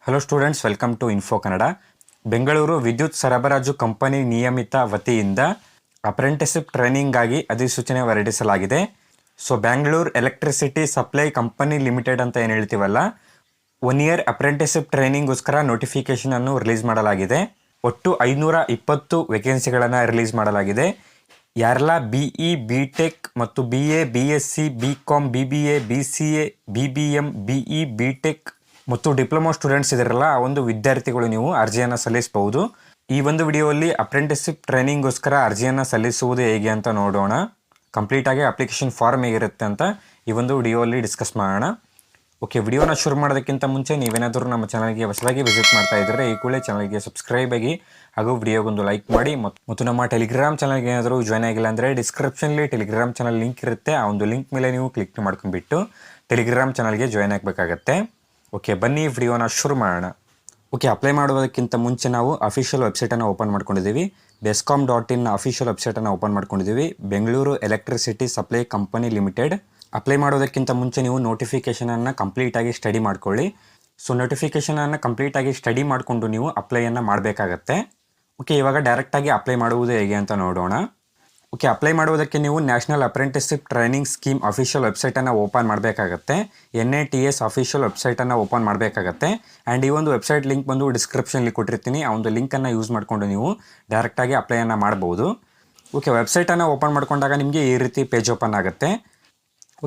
Hello students, welcome to Info Kannada. Bengaluru ವಿದ್ಯುತ್ ಸರಬರಾಜು company ನಿಯಮಿತ ವತಿಯಿಂದ ಅಪ್ರೆಂಟಿಸ್ಶಿಪ್ ಟ್ರೈನಿಂಗಾಗಿ ಅಧಿಸೂಚನೆ ಹೊರಡಿಸಲಾಗಿದೆ. So Bengaluru electricity supply company limited ಅಂತ ಏನು ಹೇಳ್ತೀವಲ್ಲ, 1 ಇಯರ್ ಅಪ್ರೆಂಟಿಸ್ಶಿಪ್ ಟ್ರೈನಿಂಗ್ಗೋಸ್ಕರ ನೋಟಿಫಿಕೇಷನನ್ನು ರಿಲೀಸ್ ಮಾಡಲಾಗಿದೆ. ಒಟ್ಟು 520 ವೇಕೆನ್ಸಿಗಳನ್ನು ರಿಲೀಸ್ ಮಾಡಲಾಗಿದೆ. ಯಾರೆಲ್ಲ BE, BTech ಮತ್ತು BA, BSc, BCom, BBA, BCA, BBM, BE, BTech ಮತ್ತು ಡಿಪ್ಲೊಮಾ ಸ್ಟೂಡೆಂಟ್ಸ್ ಇದ್ದಾರಲ್ಲ, ಆ ಒಂದು ವಿದ್ಯಾರ್ಥಿಗಳು ನೀವು ಅರ್ಜಿಯನ್ನು ಸಲ್ಲಿಸಬಹುದು. ಈ ಒಂದು ವಿಡಿಯೋದಲ್ಲಿ ಅಪ್ರೆಂಟಿಸ್ಶಿಪ್ ಟ್ರೈನಿಂಗ್ಗೋಸ್ಕರ ಅರ್ಜಿಯನ್ನು ಸಲ್ಲಿಸುವುದು ಹೇಗೆ ಅಂತ ನೋಡೋಣ. ಕಂಪ್ಲೀಟಾಗಿ ಅಪ್ಲಿಕೇಶನ್ ಫಾರ್ಮ್ ಹೇಗಿರುತ್ತೆ ಅಂತ ಈ ಒಂದು ವಿಡಿಯೋಲ್ಲಿ ಡಿಸ್ಕಸ್ ಮಾಡೋಣ. ಓಕೆ, ವಿಡಿಯೋನ ಶುರು ಮಾಡೋದಕ್ಕಿಂತ ಮುಂಚೆ ನೀವೇನಾದರೂ ನಮ್ಮ ಚಾನಲ್ಗೆ ಹೊಸದಾಗಿ ವಿಸಿಟ್ ಮಾಡ್ತಾ ಇದ್ದರೆ ಈ ಕೂಡಲೇ ಚಾನಲ್ಗೆ ಸಬ್ಸ್ಕ್ರೈಬ್ ಆಗಿ ಹಾಗೂ ವಿಡಿಯೋಗೊಂದು ಲೈಕ್ ಮಾಡಿ. ಮತ್ತು ನಮ್ಮ ಟೆಲಿಗ್ರಾಮ್ ಚಾನಲ್ಗೆ ಏನಾದರೂ ಜಾಯ್ನ್ ಆಗಿಲ್ಲ ಅಂದರೆ ಡಿಸ್ಕ್ರಿಪ್ಷನ್ಲಿ ಟೆಲಿಗ್ರಾಮ್ ಚಾನಲ್ ಲಿಂಕ್ ಇರುತ್ತೆ. ಆ ಒಂದು ಲಿಂಕ್ ಮೇಲೆ ನೀವು ಕ್ಲಿಕ್ ಮಾಡ್ಕೊಂಡ್ಬಿಟ್ಟು ಟೆಲಿಗ್ರಾಮ್ ಚಾನಲ್ಗೆ ಜಾಯ್ನ್ ಆಗಬೇಕಾಗತ್ತೆ. ಓಕೆ, ಬನ್ನಿ ವಿಡಿಯೋನ ಶುರು ಮಾಡೋಣ. ಓಕೆ, ಅಪ್ಲೈ ಮಾಡುವುದಕ್ಕಿಂತ ಮುಂಚೆ ನಾವು ಅಫಿಷಿಯಲ್ ವೆಬ್ಸೈಟನ್ನು ಓಪನ್ ಮಾಡ್ಕೊಂಡಿದ್ದೀವಿ. bescom.in ಅಫಿಷಿಯಲ್ ವೆಬ್ಸೈಟನ್ನು ಓಪನ್ ಮಾಡ್ಕೊಂಡಿದ್ದೀವಿ. Bengaluru electricity supply company limited. Apply ಮಾಡೋದಕ್ಕಿಂತ ಮುಂಚೆ ನೀವು ನೋಟಿಫಿಕೇಷನನ್ನು ಕಂಪ್ಲೀಟಾಗಿ ಸ್ಟಡಿ ಮಾಡ್ಕೊಳ್ಳಿ. ಸೊ ನೋಟಿಫಿಕೇಷನನ್ನು ಕಂಪ್ಲೀಟಾಗಿ ಸ್ಟಡಿ ಮಾಡಿಕೊಂಡು ನೀವು ಅಪ್ಲೈಯನ್ನು ಮಾಡಬೇಕಾಗತ್ತೆ. ಓಕೆ, ಇವಾಗ ಡೈರೆಕ್ಟಾಗಿ ಅಪ್ಲೈ ಮಾಡುವುದು ಹೇಗೆ ಅಂತ ನೋಡೋಣ. ಓಕೆ, ಅಪ್ಲೈ ಮಾಡುವುದಕ್ಕೆ ನೀವು national apprenticeship training scheme official ವೆಬ್ಸೈಟನ್ನು ಓಪನ್ ಮಾಡಬೇಕಾಗತ್ತೆ. NATS ಅಫಿಷಿಯಲ್ ವೆಬ್ಸೈಟನ್ನು ಓಪನ್ ಮಾಡಬೇಕಾಗತ್ತೆ. ಆ್ಯಂಡ್ ಈ ಒಂದು ವೆಬ್ಸೈಟ್ ಲಿಂಕ್ ಬಂದು ಡಿಸ್ಕ್ರಿಪ್ಷನ್ಲಿ ಕೊಟ್ಟಿರ್ತೀನಿ. ಆ ಒಂದು ಲಿಂಕನ್ನು ಯೂಸ್ ಮಾಡಿಕೊಂಡು ನೀವು ಡೈರೆಕ್ಟಾಗಿ ಅಪ್ಲೈಯನ್ನು ಮಾಡ್ಬೋದು. ಓಕೆ, ವೆಬ್ಸೈಟನ್ನು ಓಪನ್ ಮಾಡ್ಕೊಂಡಾಗ ನಿಮಗೆ ಈ ರೀತಿ ಪೇಜ್ ಓಪನ್ ಆಗುತ್ತೆ.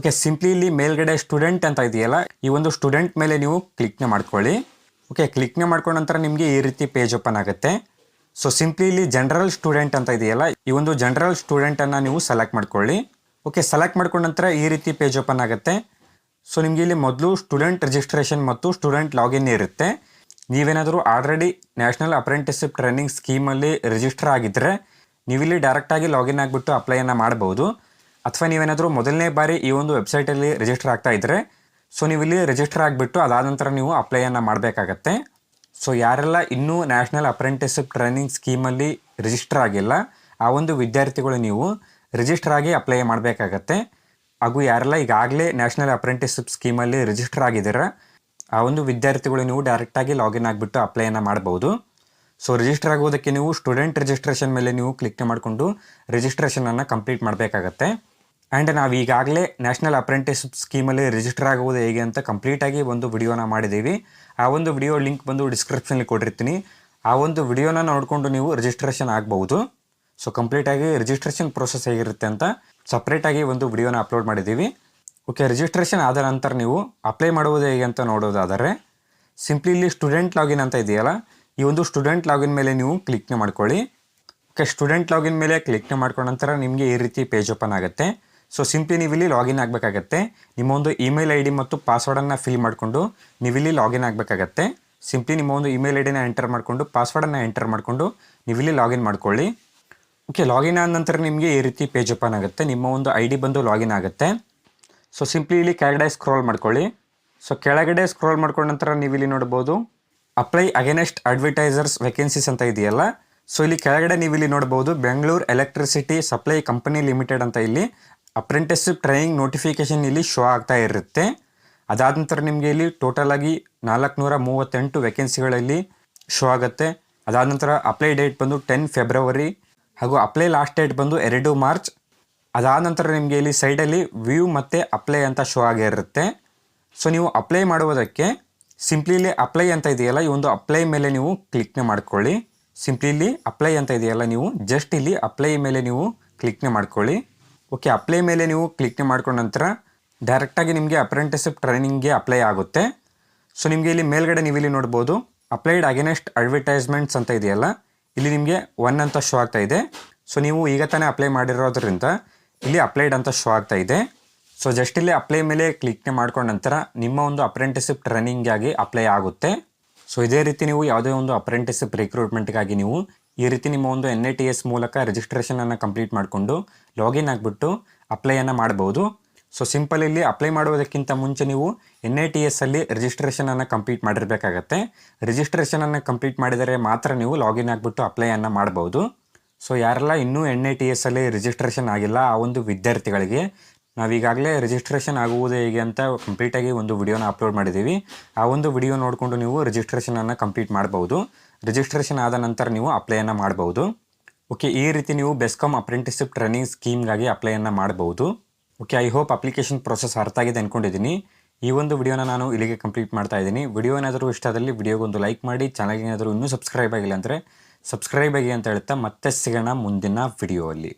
ಓಕೆ, ಸಿಂಪ್ಲಿ ಇಲ್ಲಿ ಮೇಲ್ಗಡೆ ಸ್ಟೂಡೆಂಟ್ ಅಂತ ಇದೆಯಲ್ಲ, ಈ ಒಂದು ಸ್ಟೂಡೆಂಟ್ ಮೇಲೆ ನೀವು ಕ್ಲಿಕ್ನ ಮಾಡ್ಕೊಳ್ಳಿ. ಓಕೆ, ಕ್ಲಿಕ್ನ ಮಾಡ್ಕೊಂಡ ನಂತರ ನಿಮಗೆ ಈ ರೀತಿ ಪೇಜ್ ಓಪನ್ ಆಗುತ್ತೆ. ಸೊ ಸಿಂಪ್ಲಿ ಇಲ್ಲಿ ಜನರಲ್ ಸ್ಟೂಡೆಂಟ್ ಅಂತ ಇದೆಯಲ್ಲ, ಈ ಒಂದು ಜನರಲ್ ಸ್ಟೂಡೆಂಟನ್ನು ನೀವು ಸೆಲೆಕ್ಟ್ ಮಾಡ್ಕೊಳ್ಳಿ. ಓಕೆ, ಸೆಲೆಕ್ಟ್ ಮಾಡ್ಕೊಂಡ ನಂತರ ಈ ರೀತಿ ಪೇಜ್ ಓಪನ್ ಆಗುತ್ತೆ. ಸೊ ನಿಮಗೆ ಇಲ್ಲಿ ಮೊದಲು ಸ್ಟೂಡೆಂಟ್ ರಿಜಿಸ್ಟ್ರೇಷನ್ ಮತ್ತು ಸ್ಟೂಡೆಂಟ್ ಲಾಗಿನ್ ಇರುತ್ತೆ. ನೀವೇನಾದರೂ ಆಲ್ರೆಡಿ ನ್ಯಾಷನಲ್ ಅಪ್ರೆಂಟಿಸ್ಶಿಪ್ ಟ್ರೈನಿಂಗ್ ಸ್ಕೀಮಲ್ಲಿ ರಿಜಿಸ್ಟರ್ ಆಗಿದ್ದರೆ ನೀವಿಲ್ಲಿ ಡೈರೆಕ್ಟಾಗಿ ಲಾಗಿನ್ ಆಗಿಬಿಟ್ಟು ಅಪ್ಲೈಯನ್ನು ಮಾಡ್ಬೋದು. ಅಥವಾ ನೀವೇನಾದರೂ ಮೊದಲನೇ ಬಾರಿ ಈ ಒಂದು ವೆಬ್ಸೈಟಲ್ಲಿ ರಿಜಿಸ್ಟರ್ ಆಗ್ತಾ ಇದ್ದರೆ ಸೊ ನೀವಿಲ್ಲಿ ರಿಜಿಸ್ಟರ್ ಆಗಿಬಿಟ್ಟು ಅದಾದ ನಂತರ ನೀವು ಅಪ್ಲೈಯನ್ನು ಮಾಡಬೇಕಾಗತ್ತೆ. ಸೊ ಯಾರೆಲ್ಲ ಇನ್ನೂ ನ್ಯಾಷನಲ್ ಅಪ್ರೆಂಟಿಸ್ಶಿಪ್ ಟ್ರೈನಿಂಗ್ ಸ್ಕೀಮಲ್ಲಿ ರಿಜಿಸ್ಟರ್ ಆಗಿಲ್ಲ, ಆ ಒಂದು ವಿದ್ಯಾರ್ಥಿಗಳು ನೀವು ರಿಜಿಸ್ಟರ್ ಆಗಿ ಅಪ್ಲೈ ಮಾಡಬೇಕಾಗತ್ತೆ. ಹಾಗೂ ಯಾರೆಲ್ಲ ಈಗಾಗಲೇ ನ್ಯಾಷನಲ್ ಅಪ್ರೆಂಟಿಸ್ಶಿಪ್ ಸ್ಕೀಮಲ್ಲಿ ರಿಜಿಸ್ಟರ್ ಆಗಿದ್ದೀರಾ, ಆ ಒಂದು ವಿದ್ಯಾರ್ಥಿಗಳು ನೀವು ಡೈರೆಕ್ಟಾಗಿ ಲಾಗಿನ್ ಆಗಿಬಿಟ್ಟು ಅಪ್ಲೈಯನ್ನು ಮಾಡ್ಬೋದು. ಸೊ ರಿಜಿಸ್ಟರ್ ಆಗೋದಕ್ಕೆ ನೀವು ಸ್ಟೂಡೆಂಟ್ ರಿಜಿಸ್ಟ್ರೇಷನ್ ಮೇಲೆ ನೀವು ಕ್ಲಿಕ್ ಮಾಡಿಕೊಂಡು ರಿಜಿಸ್ಟ್ರೇಷನನ್ನು ಕಂಪ್ಲೀಟ್ ಮಾಡಬೇಕಾಗತ್ತೆ. ಆ್ಯಂಡ್ ನಾವು ಈಗಾಗಲೇ ನ್ಯಾಷನಲ್ ಅಪ್ರೆಂಟಿಸ್ಶಿಪ್ ಸ್ಕೀಮಲ್ಲಿ ರಿಜಿಸ್ಟರ್ ಆಗುವುದು ಹೇಗೆ ಅಂತ ಕಂಪ್ಲೀಟಾಗಿ ಒಂದು ವಿಡಿಯೋನ ಮಾಡಿದ್ದೀವಿ. ಆ ಒಂದು ವಿಡಿಯೋ ಲಿಂಕ್ ಬಂದು ಡಿಸ್ಕ್ರಿಪ್ಷನ್ಲಿ ಕೊಟ್ಟಿರ್ತೀನಿ. ಆ ಒಂದು ವಿಡಿಯೋನ ನೋಡಿಕೊಂಡು ನೀವು ರಿಜಿಸ್ಟ್ರೇಷನ್ ಆಗ್ಬೋದು. ಸೊ ಕಂಪ್ಲೀಟಾಗಿ ರಿಜಿಸ್ಟ್ರೇಷನ್ ಪ್ರೋಸೆಸ್ ಹೇಗಿರುತ್ತೆ ಅಂತ ಸಪ್ರೇಟಾಗಿ ಒಂದು ವಿಡಿಯೋನ ಅಪ್ಲೋಡ್ ಮಾಡಿದ್ದೀವಿ. ಓಕೆ, ರಿಜಿಸ್ಟ್ರೇಷನ್ ಆದ ನಂತರ ನೀವು ಅಪ್ಲೈ ಮಾಡುವುದು ಹೇಗೆ ಅಂತ ನೋಡೋದಾದರೆ ಸಿಂಪ್ಲಿ ಇಲ್ಲಿ ಸ್ಟೂಡೆಂಟ್ ಲಾಗಿನ್ ಅಂತ ಇದೆಯಲ್ಲ, ಈ ಒಂದು ಸ್ಟೂಡೆಂಟ್ ಲಾಗಿನ್ ಮೇಲೆ ನೀವು ಕ್ಲಿಕ್ನ ಮಾಡ್ಕೊಳ್ಳಿ. ಓಕೆ, ಸ್ಟೂಡೆಂಟ್ ಲಾಗಿನ್ ಮೇಲೆ ಕ್ಲಿಕ್ನ ಮಾಡ್ಕೊಂಡ ನಂತರ ನಿಮಗೆ ಈ ರೀತಿ ಪೇಜ್ ಓಪನ್ ಆಗುತ್ತೆ. ಸೊ ಸಿಂಪ್ಲಿ ನೀವಿಲ್ಲಿ ಲಾಗಿನ್ ಆಗಬೇಕಾಗತ್ತೆ. ನಿಮ್ಮ ಒಂದು ಇಮೇಲ್ ID ಮತ್ತು ಪಾಸ್ವರ್ಡನ್ನು ಫಿಲ್ ಮಾಡಿಕೊಂಡು ನೀವಿಲ್ಲಿ ಲಾಗಿನ್ ಆಗಬೇಕಾಗತ್ತೆ. ಸಿಂಪ್ಲಿ ನಿಮ್ಮ ಒಂದು ಇಮೇಲ್ ID ಎಂಟರ್ ಮಾಡಿಕೊಂಡು ಪಾಸ್ವರ್ಡನ್ನು ಎಂಟರ್ ಮಾಡಿಕೊಂಡು ನೀವಿಲ್ಲಿ ಲಾಗಿನ್ ಮಾಡ್ಕೊಳ್ಳಿ. ಓಕೆ, ಲಾಗಿನ್ ಆದ ನಂತರ ನಿಮಗೆ ಈ ರೀತಿ ಪೇಜ್ ಓಪನ್ ಆಗುತ್ತೆ. ನಿಮ್ಮ ಒಂದು ID ಬಂದು ಲಾಗಿನ್ ಆಗುತ್ತೆ. ಸೊ ಸಿಂಪ್ಲಿ ಇಲ್ಲಿ ಕೆಳಗಡೆ ಸ್ಕ್ರೋಲ್ ಮಾಡ್ಕೊಳ್ಳಿ. ಸೊ ಕೆಳಗಡೆ ಸ್ಕ್ರೋಲ್ ಮಾಡ್ಕೊಂಡ ನಂತರ ನೀವಿಲ್ಲಿ ನೋಡ್ಬೋದು ಅಪ್ಲೈ ಅಗೇನೆಸ್ಟ್ ಅಡ್ವರ್ಟೈಸರ್ಸ್ ವೇಕೆನ್ಸೀಸ್ ಅಂತ ಇದೆಯಲ್ಲ. ಸೊ ಇಲ್ಲಿ ಕೆಳಗಡೆ ನೀವಿಲ್ಲಿ ನೋಡ್ಬೋದು Bengaluru electricity supply company limited ಅಂತ ಇಲ್ಲಿ ಅಪ್ರೆಂಟಿಸ್ಶಿಪ್ ಟ್ರೈನಿಂಗ್ ನೋಟಿಫಿಕೇಷನ್ ಇಲ್ಲಿ ಶೋ ಆಗ್ತಾ ಇರುತ್ತೆ. ಅದಾದ ನಂತರ ನಿಮಗೆ ಇಲ್ಲಿ ಟೋಟಲ್ ಆಗಿ 438 ವೇಕೆನ್ಸಿಗಳಲ್ಲಿ ಶೋ ಆಗುತ್ತೆ. ಅದಾದ ನಂತರ ಅಪ್ಲೈ ಡೇಟ್ ಬಂದು 10 ಫೆಬ್ರವರಿ ಹಾಗೂ ಅಪ್ಲೈ ಲಾಸ್ಟ್ ಡೇಟ್ ಬಂದು 2 ಮಾರ್ಚ್. ಅದಾದ ನಂತರ ನಿಮಗೆ ಇಲ್ಲಿ ಸೈಡಲ್ಲಿ ವ್ಯೂ ಮತ್ತು ಅಪ್ಲೈ ಅಂತ ಶೋ ಆಗಿರುತ್ತೆ. ಸೊ ನೀವು ಅಪ್ಲೈ ಮಾಡುವುದಕ್ಕೆ ಸಿಂಪ್ಲಿ ಇಲ್ಲಿ ಅಪ್ಲೈ ಅಂತ ಇದೆಯಲ್ಲ, ಈ ಒಂದು ಅಪ್ಲೈ ಮೇಲೆ ನೀವು ಕ್ಲಿಕ್ನ ಮಾಡ್ಕೊಳ್ಳಿ. ಸಿಂಪ್ಲಿ ಇಲ್ಲಿ ಅಪ್ಲೈ ಅಂತ ಇದೆಯಲ್ಲ, ನೀವು ಜಸ್ಟ್ ಇಲ್ಲಿ ಅಪ್ಲೈ ಮೇಲೆ ನೀವು ಕ್ಲಿಕ್ನ ಮಾಡ್ಕೊಳ್ಳಿ. ಓಕೆ, ಅಪ್ಲೈ ಮೇಲೆ ನೀವು ಕ್ಲಿಕ್ನ ಮಾಡ್ಕೊಂಡ ನಂತರ ಡೈರೆಕ್ಟಾಗಿ ನಿಮಗೆ ಅಪ್ರೆಂಟಿಸ್ಶಿಪ್ ಟ್ರೈನಿಂಗ್ಗೆ ಅಪ್ಲೈ ಆಗುತ್ತೆ. ಸೊ ನಿಮಗೆ ಇಲ್ಲಿ ಮೇಲ್ಗಡೆ ನೀವು ಇಲ್ಲಿ ನೋಡ್ಬೋದು ಅಪ್ಲೈಡ್ ಅಗೇನೆಸ್ಟ್ ಅಡ್ವರ್ಟೈಸ್ಮೆಂಟ್ಸ್ ಅಂತ ಇದೆಯಲ್ಲ, ಇಲ್ಲಿ ನಿಮಗೆ 1 ಅಂತ ಶೋ ಆಗ್ತಾ ಇದೆ. ಸೊ ನೀವು ಈಗ ತಾನೇ ಅಪ್ಲೈ ಮಾಡಿರೋದ್ರಿಂದ ಇಲ್ಲಿ ಅಪ್ಲೈಡ್ ಅಂತ ಶೋ ಆಗ್ತಾ ಇದೆ. ಸೊ ಜಸ್ಟ್ ಇಲ್ಲಿ ಅಪ್ಲೈ ಮೇಲೆ ಕ್ಲಿಕ್ನ ಮಾಡ್ಕೊಂಡ ನಂತರ ನಿಮ್ಮ ಒಂದು ಅಪ್ರೆಂಟಿಸ್ಶಿಪ್ ಟ್ರೈನಿಂಗಾಗಿ ಅಪ್ಲೈ ಆಗುತ್ತೆ. ಸೊ ಇದೇ ರೀತಿ ನೀವು ಯಾವುದೇ ಒಂದು ಅಪ್ರೆಂಟಿಸ್ಶಿಪ್ ರಿಕ್ರೂಟ್ಮೆಂಟ್ಗಾಗಿ ನೀವು ಈ ರೀತಿ ನಿಮ್ಮ ಒಂದು NATS ಮೂಲಕ ರಿಜಿಸ್ಟ್ರೇಷನನ್ನು ಕಂಪ್ಲೀಟ್ ಮಾಡಿಕೊಂಡು ಲಾಗಿನ್ ಆಗಿಬಿಟ್ಟು ಅಪ್ಲೈಯನ್ನು ಮಾಡ್ಬೋದು. ಸೊ ಸಿಂಪಲ್ ಇಲ್ಲಿ ಅಪ್ಲೈ ಮಾಡುವುದಕ್ಕಿಂತ ಮುಂಚೆ ನೀವು NATS ಅಲ್ಲಿ ರಿಜಿಸ್ಟ್ರೇಷನನ್ನು ಕಂಪ್ಲೀಟ್ ಮಾಡಿರಬೇಕಾಗತ್ತೆ. ರಿಜಿಸ್ಟ್ರೇಷನನ್ನು ಕಂಪ್ಲೀಟ್ ಮಾಡಿದರೆ ಮಾತ್ರ ನೀವು ಲಾಗಿನ್ ಆಗಿಬಿಟ್ಟು ಅಪ್ಲೈಯನ್ನು ಮಾಡ್ಬೋದು. ಸೊ ಯಾರೆಲ್ಲ ಇನ್ನೂ NATS ಅಲ್ಲಿ ರಿಜಿಸ್ಟ್ರೇಷನ್ ಆಗಿಲ್ಲ ಆ ಒಂದು ವಿದ್ಯಾರ್ಥಿಗಳಿಗೆ ನಾವೀಗಾಗಲೇ ರಿಜಿಸ್ಟ್ರೇಷನ್ ಆಗುವುದು ಹೇಗೆ ಅಂತ ಕಂಪ್ಲೀಟಾಗಿ ಒಂದು ವಿಡಿಯೋನ ಅಪ್ಲೋಡ್ ಮಾಡಿದ್ದೀವಿ. ಆ ಒಂದು ವಿಡಿಯೋ ನೋಡಿಕೊಂಡು ನೀವು ರಿಜಿಸ್ಟ್ರೇಷನನ್ನು ಕಂಪ್ಲೀಟ್ ಮಾಡ್ಬೋದು. ರಿಜಿಸ್ಟ್ರೇಷನ್ ಆದ ನಂತರ ನೀವು ಅಪ್ಲೈಯನ್ನು ಮಾಡ್ಬೋದು. ಓಕೆ, ಈ ರೀತಿ ನೀವು ಬೆಸ್ಕಾಮ್ ಅಪ್ರೆಂಟಿಸ್ಶಿಪ್ ಟ್ರೈನಿಂಗ್ ಸ್ಕೀಮ್ಗಾಗಿ ಅಪ್ಲೈಯನ್ನು ಮಾಡ್ಬೋದು. Okay, I hope application process ಅರ್ಥ ಆಗಿದೆ ಅಂದ್ಕೊಂಡಿದ್ದೀನಿ. ಈ ಒಂದು ವಿಡಿಯೋನ ನಾನು ಇಲ್ಲಿಗೆ ಕಂಪ್ಲೀಟ್ ಮಾಡ್ತಾ ಇದ್ದೀನಿ. ವಿಡಿಯೋ ಏನಾದರೂ ಇಷ್ಟ ಆದಲ್ಲಿ ವಿಡಿಯೋಗೊಂದು ಲೈಕ್ ಮಾಡಿ, ಚಾನಲ್ಗೆ ಏನಾದರೂ ಇನ್ನೂ ಸಬ್ಸ್ಕ್ರೈಬ್ ಆಗಿಲ್ಲ ಅಂದರೆ ಸಬ್ಸ್ಕ್ರೈಬ್ ಆಗಿ ಅಂತ ಹೇಳ್ತಾ ಮತ್ತೆ ಸಿಗೋಣ ಮುಂದಿನ ವಿಡಿಯೋ ಅಲ್ಲಿ.